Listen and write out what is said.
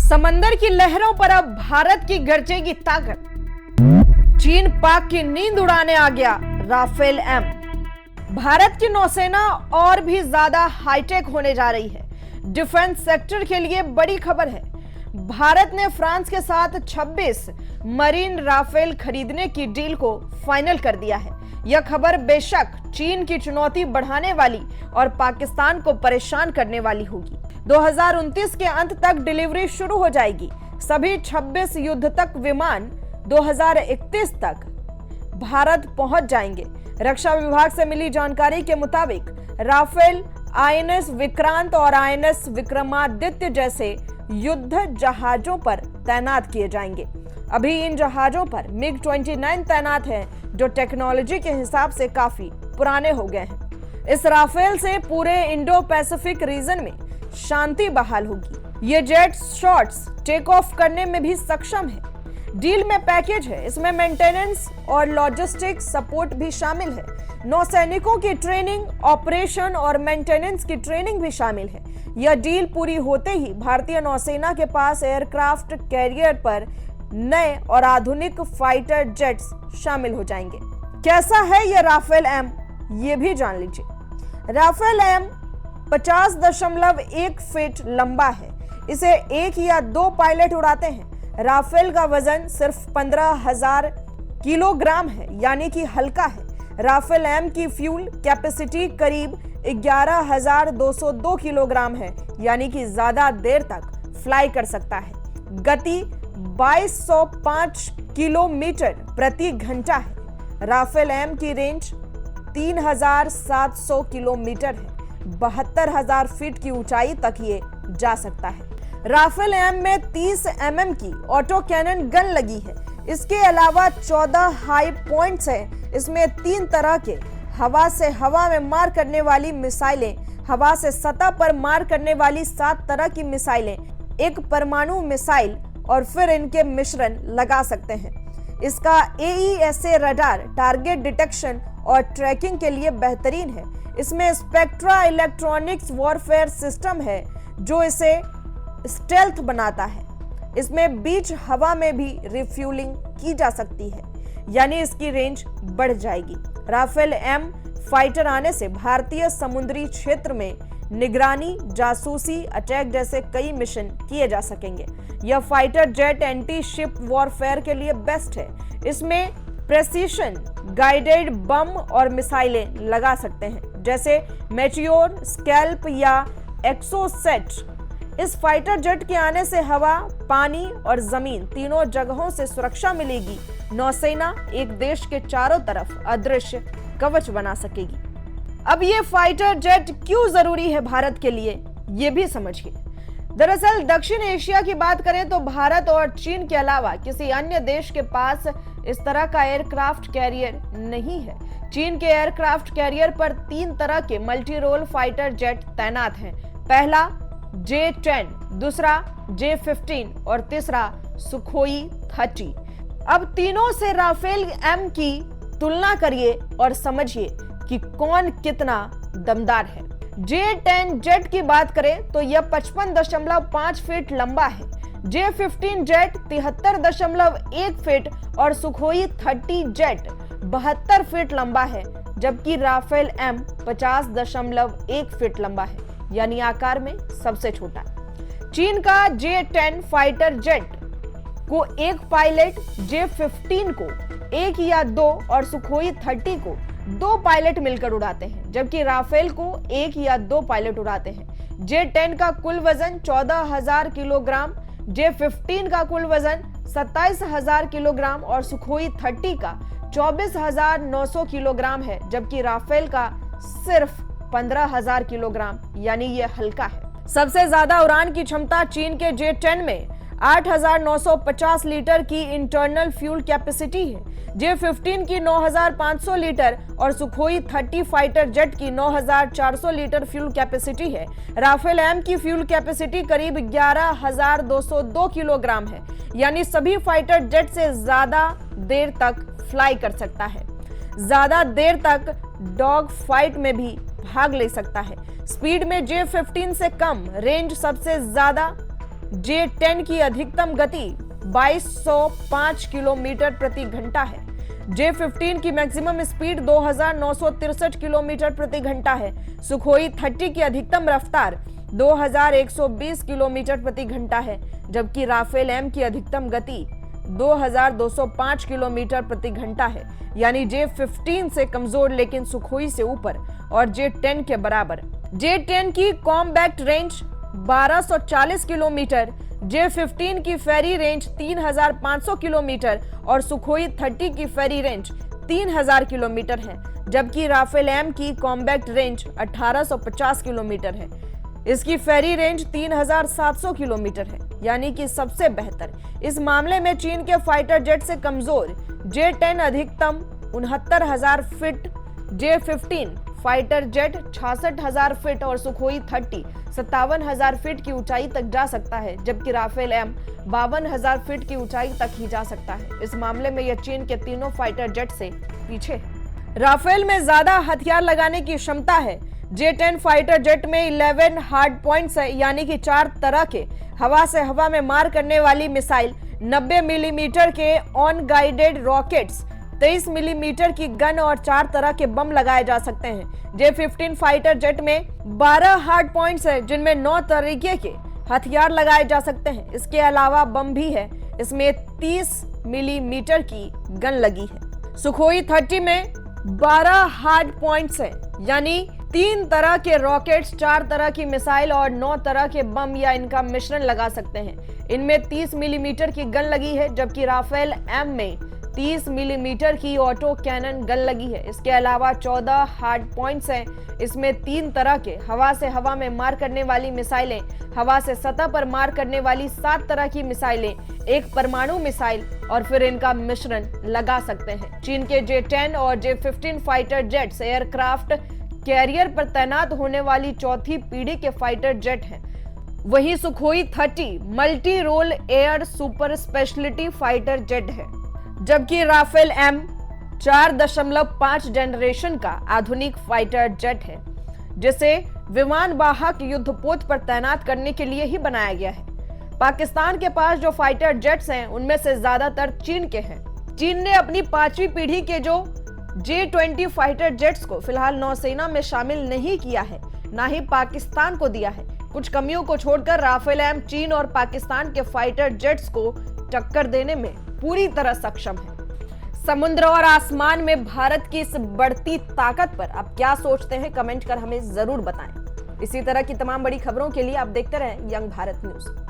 समंदर की लहरों पर अब भारत की गरजेगी ताकत। चीन पाक की नींद उड़ाने आ गया राफेल एम। भारत की नौसेना और भी ज्यादा हाईटेक होने जा रही है। डिफेंस सेक्टर के लिए बड़ी खबर है। भारत ने फ्रांस के साथ 26 मरीन राफेल खरीदने की डील को फाइनल कर दिया है। यह खबर बेशक चीन की चुनौती बढ़ाने वाली और पाकिस्तान को परेशान करने वाली होगी। 2029 के अंत तक डिलीवरी शुरू हो जाएगी। सभी 26 युद्ध तक विमान 2031 तक भारत पहुंच जाएंगे। रक्षा विभाग से मिली जानकारी के मुताबिक राफेल आईएनएस विक्रांत और आईएनएस विक्रमादित्य जैसे युद्ध जहाजों पर तैनात किए जाएंगे। अभी इन जहाजों पर MiG-29 तैनात हैं, जो टेक्नोलॉजी के हिसाब से काफी पुराने हो गए हैं। इस राफेल से पूरे इंडो पैसिफिक रीजन में शांति बहाल होगी। ये जेट शॉट्स टेक ऑफ करने में भी सक्षम है। डील में पैकेज है, इसमें मेंटेनेंस और लॉजिस्टिक सपोर्ट भी शामिल है। नौसैनिकों की ट्रेनिंग, ऑपरेशन और मेंटेनेंस की ट्रेनिंग भी शामिल है। यह डील पूरी होते ही भारतीय नौसेना के पास एयरक्राफ्ट कैरियर पर नए और आधुनिक फाइटर जेट्स शामिल हो जाएंगे। कैसा है यह राफेल एम, ये भी जान लीजिए। राफेल एम 50.1 फीट लंबा है। इसे एक या दो पायलट उड़ाते हैं। राफेल का वजन सिर्फ 15,000 किलोग्राम है, यानी कि हल्का है। राफेल एम की फ्यूल कैपेसिटी करीब 11,202 किलोग्राम है, यानी कि ज्यादा देर तक फ्लाई कर सकता है। गति 2205 किलोमीटर प्रति घंटा है। राफेल एम की रेंज 3,700 किलोमीटर है। 72,000 फीट की ऊंचाई तक ये जा सकता है। राफेल एम में 30 mm की ऑटो कैनन गन लगी है। इसके अलावा 14 हाई पॉइंट्स हैं। इसमें 3 तरह के हवा से हवा में मार करने वाली मिसाइलें, हवा से सतह पर मार करने वाली 7 तरह की मिसाइलें, एक परमाणु मिसाइल और फिर इनके मिश्रण लगा सकते हैं। इसका AESA रडार टारगेट डिटेक्शन और ट्रैकिंग के लिए बेहतरीन है। इसमें स्पेक्ट्रा इलेक्ट्रॉनिक्स वॉरफेयर सिस्टम है, जो इसे स्टेल्थ बनाता है। इसमें बीच हवा में भी रिफ्यूलिंग की जा सकती है, यानी इसकी रेंज बढ़ जाएगी। राफेल एम फाइटर आने से भारतीय समुद्री क्षेत्र में निगरानी, जासूसी, अटैक जैसे कई मिशन किए जा सकेंगे। यह fighter jet anti ship warfare के लिए बेस्ट है। इसमें प्रेसिशन गाइडेड बम और मिसाइलें लगा सकते हैं, जैसे मेटियोर, स्कैल्प या एक्सोसेट। इस फाइटर जेट के आने से हवा, पानी और जमीन तीनों जगहों से सुरक्षा मिलेगी। नौसेना एक देश के चारों तरफ अदृश्य कवच बना सकेगी। अब ये फाइटर जेट क्यों जरूरी है भारत के लिए, ये भी समझिए। दरअसल दक्षिण एशिया की बात करें तो भारत और चीन के अलावा किसी अन्य देश के पास इस तरह का एयरक्राफ्ट कैरियर नहीं है। चीन के एयरक्राफ्ट कैरियर पर 3 तरह के मल्टी रोल फाइटर जेट तैनात हैं। पहला J-10, दूसरा J-15 और तीसरा सुखोई 30। अब तीनों से राफेल एम की तुलना करिए और समझिए कि कौन कितना दमदार है। J-10 जेट की बात करें तो यह 55.5 फीट लंबा है। J-15 जेट 73.1 फीट और सुखोई 30 जेट 72 फीट लंबा है, जबकि राफेल एम 50.1 फीट लंबा है, यानी आकार में सबसे छोटा। चीन का J-10 फाइटर जेट को एक पायलट, J-15 को एक या दो और सुखोई 30 को 2 पायलट मिलकर उड़ाते हैं, जबकि राफेल को एक या 2 पायलट उड़ाते हैं। J-10 का कुल वजन 14,000 किलोग्राम, J-15 का कुल वजन 27,000 किलोग्राम और सुखोई 30 का 24,900 किलोग्राम है, जबकि राफेल का सिर्फ 15,000 किलोग्राम, यानी यह हल्का है। सबसे ज्यादा उड़ान की क्षमता चीन के J-10 में 8,950 लीटर की इंटरनल फ्यूल कैपेसिटी है। J-15 की 9,500 लीटर और सुखोई 30 फाइटर जेट की 9,400 लीटर फ्यूल कैपेसिटी है। राफेल एम की फ्यूल कैपेसिटी करीब 11,202 किलोग्राम है, यानी सभी फाइटर जेट से ज्यादा देर तक फ्लाई कर सकता है। ज्यादा देर तक डॉग फाइट में भी भाग ले सकता है। स्पीड में J-15 से कम, रेंज सबसे ज्यादा J-10 की अधिकतम गति 2205 किलोमीटर प्रति घंटा है। J-15 की मैक्सिमम स्पीड 2963 किलोमीटर प्रति घंटा है। सुखोई 30 की अधिकतम रफ्तार 2120 किलोमीटर प्रति घंटा है, जबकि राफेल एम की अधिकतम गति 2205 किलोमीटर प्रति घंटा है, यानी J-15 से कमजोर लेकिन सुखोई से ऊपर और J-10 के बराबर। J-10 की कॉम्बैक्ट रेंज 1240 किलोमीटर, J-15 की फेरी रेंज 3500 किलोमीटर और सुखोई 30 की फेरी रेंज 3000 किलोमीटर है, जबकि राफेल एम की कॉम्बैक्ट रेंज 1850 किलोमीटर है। इसकी फेरी रेंज 3700 किलोमीटर है, यानी कि सबसे बेहतर। इस मामले में चीन के फाइटर जेट से कमजोर J-10 अधिकतम 69,000 feet, J-15 fighter jet 66,000 feet और सुखोई 30 57,000 फीट की ऊंचाई तक जा सकता है, जबकि राफेल एम 52,000 फीट की ऊंचाई तक ही जा सकता है। इस मामले में यह चीन के तीनों फाइटर जेट से पीछे है। राफेल में ज्यादा हथियार लगाने की क्षमता है। J-10 फाइटर जेट में 11 हार्ड पॉइंट्स है, यानी कि 4 तरह के हवा से हवा में मार करने वाली मिसाइल, 90 मिलीमीटर के ऑन गाइडेड रॉकेट्स, 23 मिलीमीटर की गन और 4 तरह के बम लगाए जा सकते हैं। J-15 फाइटर जेट में 12 हार्ड पॉइंट्स है, जिनमें 9 तरीके के हथियार लगाए जा सकते हैं। इसके अलावा बम भी है। इसमें 30 मिलीमीटर की गन लगी है। सुखोई 30 में 12 हार्ड पॉइंट्स है, यानी 3 तरह के रॉकेट्स, 4 तरह की मिसाइल और 9 तरह के बम या इनका मिश्रण लगा सकते हैं। इनमें 30 मिलीमीटर की गन लगी है, जबकि राफेल एम में 30 मिलीमीटर की ऑटो कैनन गन लगी है। इसके अलावा 14 हार्ड पॉइंट्स हैं। इसमें 3 तरह के हवा से हवा में मार करने वाली मिसाइलें, हवा से सतह पर मार करने वाली 7 तरह की मिसाइलें, एक परमाणु मिसाइल और फिर इनका मिश्रण लगा सकते हैं। चीन के J-10 और J-15 fighter jets aircraft carrier पर तैनात होने वाली चौथी पीढ़ी के फाइटर जेट हैं। वहीं Sukhoi 30 multi role air super speciality fighter jet है, जबकि राफेल एम 4.5 जनरेशन का आधुनिक फाइटर जेट है, जिसे विमान वाहक युद्धपोत पर तैनात करने के लिए ही बनाया गया है। पाकिस्तान के पास जो फाइटर जेट्स हैं, उनमें से ज्यादातर चीन के हैं। चीन ने अपनी 5वीं पीढ़ी के जो J-20 फाइटर जेट्स को फिलहाल नौसेना में शामिल नहीं किया है, ना ही पाकिस्तान को दिया है। कुछ कमियों को छोड़कर राफेल एम चीन और पाकिस्तान के फाइटर जेट्स को टक्कर देने में पूरी तरह सक्षम है। समुद्र और आसमान में भारत की इस बढ़ती ताकत पर आप क्या सोचते हैं, कमेंट कर हमें जरूर बताएं। इसी तरह की तमाम बड़ी खबरों के लिए आप देखते रहें यंग भारत न्यूज।